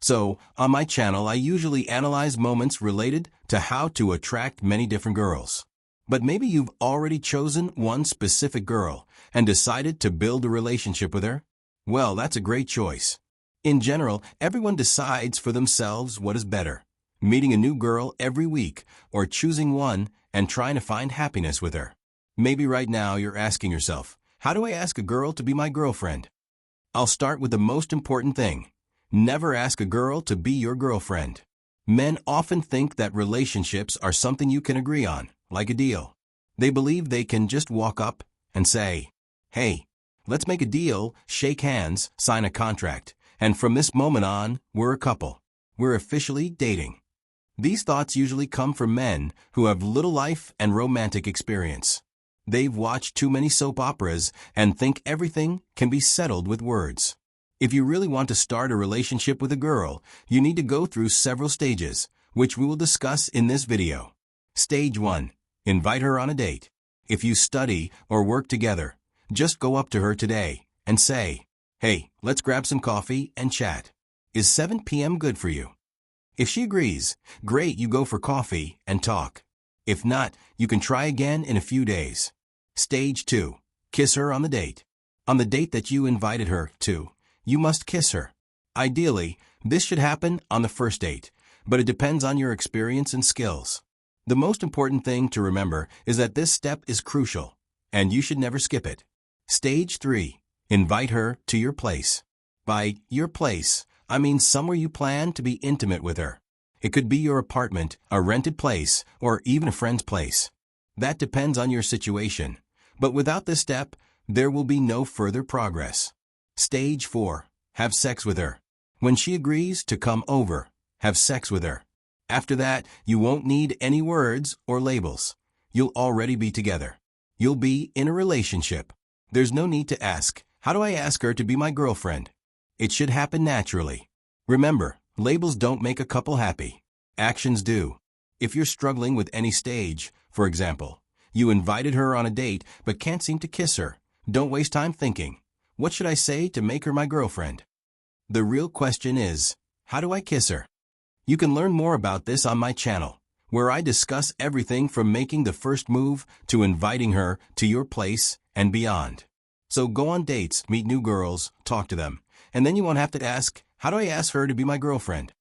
So, on my channel I usually analyze moments related to how to attract many different girls. But maybe you've already chosen one specific girl and decided to build a relationship with her? Well, that's a great choice. In general, everyone decides for themselves what is better: meeting a new girl every week or choosing one and trying to find happiness with her. Maybe right now you're asking yourself, how do I ask a girl to be my girlfriend? I'll start with the most important thing. Never ask a girl to be your girlfriend. Men often think that relationships are something you can agree on, like a deal. They believe they can just walk up and say, "Hey, let's make a deal, shake hands, sign a contract, and from this moment on, we're a couple. We're officially dating." These thoughts usually come from men who have little life and romantic experience. They've watched too many soap operas and think everything can be settled with words. If you really want to start a relationship with a girl, you need to go through several stages, which we will discuss in this video. Stage 1. Invite her on a date. If you study or work together, just go up to her today and say, "Hey, let's grab some coffee and chat. Is 7 p.m. good for you?" If she agrees, great, you go for coffee and talk. If not, you can try again in a few days. Stage 2. Kiss her on the date. On the date that you invited her to, you must kiss her. Ideally, this should happen on the first date, but it depends on your experience and skills. The most important thing to remember is that this step is crucial, and you should never skip it. Stage 3. Invite her to your place. By your place, I mean somewhere you plan to be intimate with her. It could be your apartment, a rented place, or even a friend's place. That depends on your situation. But without this step, there will be no further progress. Stage 4. Have sex with her. When she agrees to come over, have sex with her. After that, you won't need any words or labels. You'll already be together. You'll be in a relationship. There's no need to ask, "How do I ask her to be my girlfriend?" It should happen naturally. Remember, labels don't make a couple happy. Actions do. If you're struggling with any stage, for example, you invited her on a date but can't seem to kiss her, don't waste time thinking, "What should I say to make her my girlfriend?" The real question is, how do I kiss her? You can learn more about this on my channel, where I discuss everything from making the first move to inviting her to your place and beyond. So go on dates, meet new girls, talk to them, and then you won't have to ask, "How do I ask her to be my girlfriend?"